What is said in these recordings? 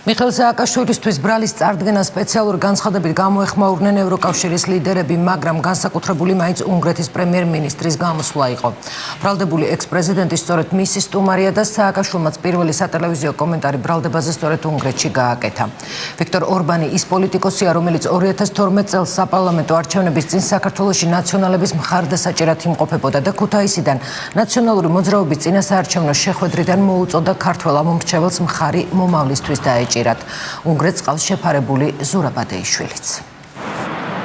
მიხეილ სააკაშვილისთვის ბრალის წარდგენა სპეციალური განცხადებით გამოეხმაურნენ ევროკავშირის ლიდერები, მაგრამ განსაკუთრებული მაინც უნგრეთის პრემიერ-მინისტრის გამოსვლა იყო. ბრალდებული ექს-პრეზიდენტი სწორედ მისი სტუმარია და სააკაშვილმაც პირველი სატელევიზიო კომენტარი ბრალდებაზე სწორედ უნგრეთში გააკეთა. ვიქტორ ორბანი ის პოლიტიკოსია, რომელიც 2012 წელს საპარლამენტო არჩევნების წინ საქართველოში ნაციონალების მხარდასაჭერად იმყოფებოდა და ქუთაისიდან ნაციონალური მოძრაობის წინასაარჩევნო შეხვედრიდან მოუწოდა ქართველ ამომრჩეველს მხარი მომავლისთვის დაეჭირათ. უნგრეთს ყავს შეფარებული ზურაბ ადეიშვილიც.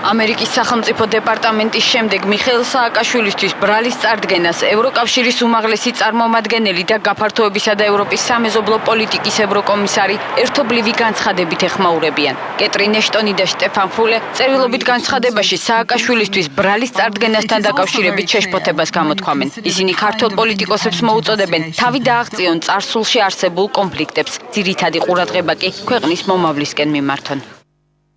ამერიკის სახელმწიფო დეპარტამენტის შემდეგ მიხეილ სააკაშვილისთვის ბრალის წარდგენას ევროკავშირის უმაღლესი წარმომადგენელი და გაფართოებისა და ევროპის სამეზობლო პოლიტიკის ევროკომისარი ერთობლივი განცხადებით ეხმაურებიან. კეტრინ ეშტონი და შტეფან ფულე წერილობით განცხადებაში სააკაშვილისთვის ბრალის წარდგენასთან დაკავშირებით შეშფოთებას გამოთქვამენ. ისინი ქართველ პოლიტიკოსებს მოუწოდებენ თავი დააღწიონ წარსულში არსებულ კონფლიქტებს. ძირითადი ყურადღება კი ქვეყნის მომავლისკენ მიმართონ.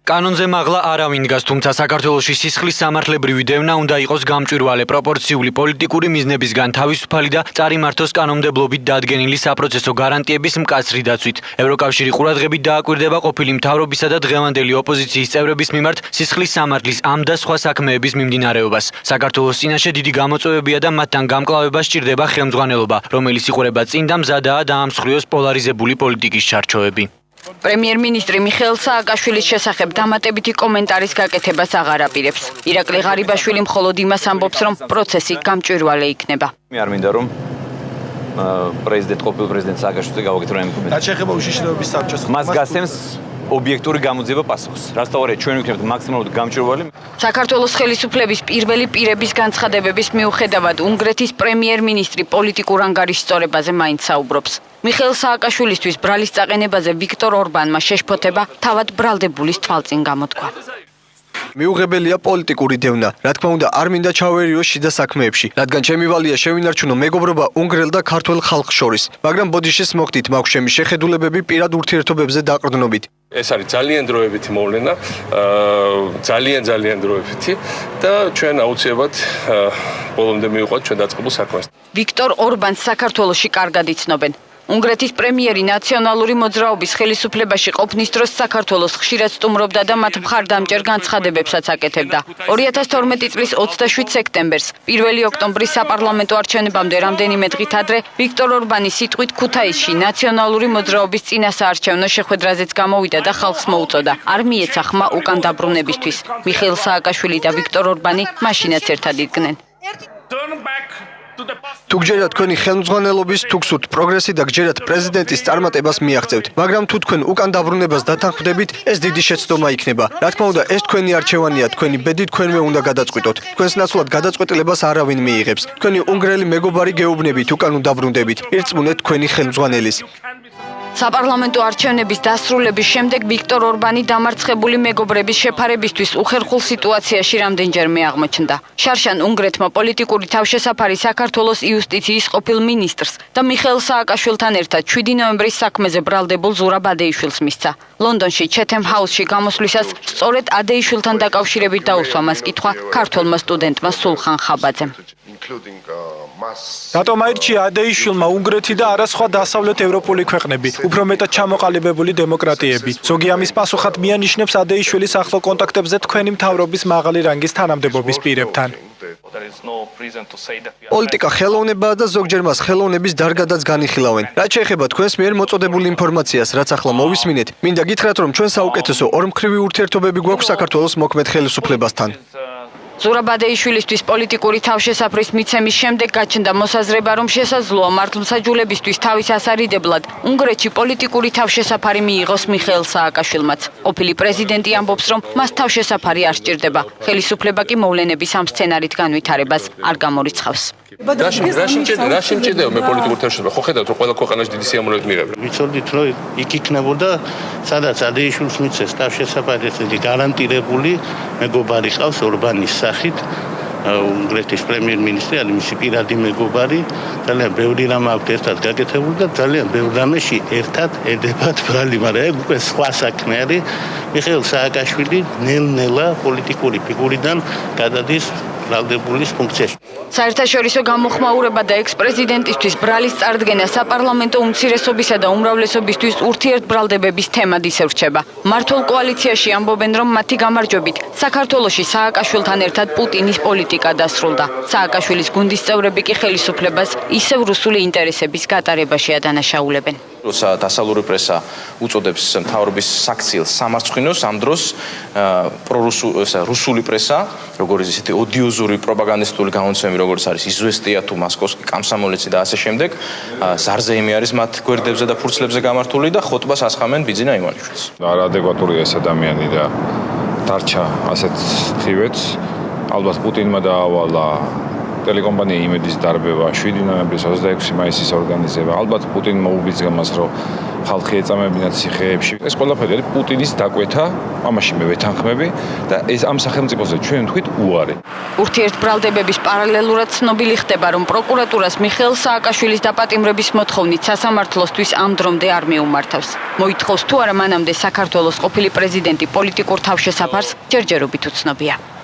კანონზე მაღლა არავინ დგას, თუმცა საქართველოში სისხლის სამართლებრივი დევნა უნდა იყოს გამჭვირვალე, პროპორციული პოლიტიკური მიზნებისგან თავისუფალი და წარიმართოს კანონმდებლობით დადგენილი საპროცესო გარანტიების მკაცრი დაცვით. ევროკავშირი ყურადღებით დააკვირდება ყოფილი მთავრობისა და დღევანდელი ოპოზიციის წევრების მიმართ სისხლის სამართლის ამ და სხვა საქმეების მიმდინარეობას. საქართველოს წინაშე დიდი გამოწვევებია და მათთან გამკლავებას სჭირდება ხელმძღვანელობა, რომელიც იყურება წინ და მზადაა დაამსხვრიოს პოლარიზებული პოლიტიკის ჩარჩოები. პრემიერ-მინისტრი მიხეილ სააკაშვილის შესახებ დამატებითი კომენტარის გაკეთებას აღარ აპირებს. ირაკლი ღარიბაშვილი მხოლოდ იმას ამბობს, რომ პროცესი გამჭვირვალე იქნება. მე არ მინდა რომ ყოფილ პრეზიდენტ სააკაშვილზე გავაკეთო რაიმე კომენტარი. რაც შეეხება უშიშროების საბჭოს, მას გასცემს ობიექტური გამოძიება პასუხს. რასთავარია ჩვენ ვიქნებთ მაქსიმალურად გამჭვირვალე. საქართველოს ხელისუფლების პირველი პირების განცხადებების მიუხედავად უნგრეთის პრემიერ-მინისტრი პოლიტიკურ ანგარიშ სწორებაზე მაინც საუბრობს. მიხეილ სააკაშვილისთვის ბრალის წაყენებაზე ვიქტორ ორბანმა შეშფოთება თავად ბრალდებულის თვალწინ გამოთქვა. მიუღებელია პოლიტიკური დევნა. რა თქმა უნდა, არ მინდა ჩავერიოს შიდა საქმეებში, რადგან ჩემი ვალია შევინარჩუნო მეგობრობა უნგრელ და ქართველ ხალხს შორის. მაგრამ ბოდიშეს მოხდით, მაქვს ჩემი შეხედულებები პირად ურთიერთობებზე დაყრდნობით. ეს არის ძალიან დროებითი მოვლენა, ძალიან დროებითი და ჩვენ აუცილებლად ბოლომდე მივიყვანთ ჩვენ დაწყებულ საქმეს. ვიქტორ ორბანს საქართველოში კარგად იცნობენ. უნგრეთის პრემიერი ნაციონალური მოძრაობის ხელისუფლებაში ყოფნის დროს საქართველოს ხშირად სტუმრობდა და მათ მხარდამჭერ განცხადებებსაც აკეთებდა. 2012 წლის 27 სექტემბერს, 1 ოქტომბრის საპარლამენტო არჩევნებამდე რამდენიმე დღით ადრე ვიქტორ ორბანი სიტყვით ქუთაისში ნაციონალური მოძრაობის წინასაარჩევნო შეხვედრაზეც გამოვიდა და ხალხს მოუწოდა არ მიეცა ხმა უკან დაბრუნებისთვის. მიხეილ სააკაშვილი და ვიქტორ ორბანი მაშინაც ერთად იდგნენ. თუ გჯერათ თქვენი ხელმძღვანელობის თუქსურთ პროგრესი და გჯერათ პრეზიდენტის წარმატებას მიაღწევთ, მაგრამ თუ თქვენ უკან დაბრუნებას დათანხმდებით, ეს დიდი შეცდომა იქნება. რა თქმა უნდა, ეს თქვენი არჩევანია, თქვენი ბედი თქვენვე უნდა გადაწყვიტოთ. თქვენს ნაცვლად გადაწყვეტილებას არავინ მიიღებს. თქვენი უნგრელი მეგობარი გეუბნებით, უკან უნდაბრუნდებით. ირწმუნეთ თქვენი ხელმძღვანელის. საპარლამენტო არჩევნების დასრულების შემდეგ ვიქტორ ორბანი დამარცხებული მეგობრების შეფარებისთვის უხერხულ სიტუაციაში რამდენჯერმე აღმოჩნდა. შარშან უნგრეთმა პოლიტიკური თავშესაფარი საქართველოს იუსტიციის ყოფილ მინისტრს და მიხეილ სააკაშვილთან ერთად 7 ნოემბრის საქმეზე ბრალდებულ ზურაბ ადეიშვილს მისცა. ლონდონში ჩეთემ ჰაუსში გამოსვლისას სწორედ ადეიშვილთან დაკავშირებით დაუსვა მას კითხვა ქართველმა სტუდენტმა სულხან ხაბაძემ. რატომ აირჩია ადეიშვილმა უნგრეთი და არა სხვა დასავლეთ ევროპული ქვეყნები, უფრო მეტად ჩამოყალიბებული დემოკრატიები? ზოგი ამის პასუხად მიანიშნებს ადეიშვილის ახლო კონტაქტებზე თქვენი მთავრობის მაღალი რანგის თანამდებობის პირებთან. პოლიტიკა ხელოვნებაა და ზოგჯერ მას ხელოვნების დარგადაც განიხილავენ. რაც შეეხება თქვენს მიერ მოწოდებული ინფორმაციას, რაც ახლა მოვისმინეთ, მინდა გითხრათ, რომ ჩვენ საუკეთესო ორმხრივი ურთიერთობები გვაქვს საქართველოს მოქმედ ხელისუფლებასთან. ზურაბ ადეიშვილისთვის პოლიტიკური თავშესაფრის მიცემის შემდეგ გაჩნდა მოსაზრება, რომ შესაძლოა მართლმსაჯულებისთვის თავის ასარიდებლად უნგრეთში პოლიტიკური თავშესაფარი მიიღოს მიხეილ სააკაშვილმაც. ყოფილი პრეზიდენტი ამბობს, რომ მას თავშესაფარი არ სჭირდება. ხელისუფლება კი მოვლენების ამ სცენარით განვითარებას არ გამორიცხავს. რა შემჭირდება მე პოლიტიკურ თავშესაფარს? ხო ხედავთ, რომ ყველა ქვეყანაში დიდი სიამოვნებით მიიღება. ვიცოდით, რომ იქ იქნებოდა, სადაც ადეიშვილს მიცეს თავშესაფარი, ესეთი გარანტირებული მეგობარი ყავს ორბანის სახით. უნგრეთის პრემიერ-მინისტრი არის მისი პირადი მეგობარი, ძალიან ბევრი რამ აქვს ერთად გაკეთებული და ძალიან ბევრ რამეში ერთად ედებათ ბრალი, მაგრამ ეგ უკვე სხვა საქმე არის. მიხეილ სააკაშვილი ნელ-ნელა პოლიტიკური ფიგურიდან გადადის ბრალდებულის ფუნქციაში. საერთაშორისო გამოხმაურება და ექს-პრეზიდენტისთვის ბრალის წარდგენა საპარლამენტო უმცირესობისა და უმრავლესობისთვის ურთიერთბრალდებების თემად ისევ რჩება. მართულ კოალიციაში ამბობენ, რომ მათი გამარჯვებით საქართველოში სააკაშვილთან ერთად პუტინის პოლიტიკა დასრულდა. სააკაშვილის გუნდის წევრები კი ხელისუფლებას ისევ რუსული ინტერესების გატარებაში ადანაშაულებენ. როცა დასავლური პრესა უწოდებს მთავრობის საქციელს სამარცხვინოს, ამ დროს რუსული პრესა, როგორც ისეთი ოდიოზური პროპაგანდისტული გამოცემები, როგორც არის იზვესტია თუ მოსკოვსკი კომსომოლეცი და ასე შემდეგ, ზარზეიმი არის მათ გვერდებზე და ფურცლებზე გამართული და ხოტბას ასხამენ ბიძინა ივანიშვილს. არადეკვატურია ეს ადამიანი და დარჩა ასეთ ხივეთს. ალბათ პუტინმა დაავალა ტელეკომპანია იმედის დარბევა 7 ნოემბრის 26 მაისის ორგანიზება. ალბათ პუტინმა უბიძგა მას, რომ ხალხი ეწამებინათ ციხეებში. ეს ყველაფერი არის პუტინის დაკვეთა, ამაში მე ვეთანხმები და ეს ამ სახელმწიფოზე ჩვენ თქვით უარი. ურთიერთბრალდებების პარალელურად ცნობილი ხდება, რომ პროკურატურას მიხეილ სააკაშვილის დაპატიმრების მოთხოვნით სასამართლოსთვის ამ დრომდე არ მიუმართავს. მოითხოვს თუ არა მანამდე საქართველოს ყოფილი პრეზიდენტი პოლიტიკურ თავშესაფარს ჯერჯერობით უცნობია.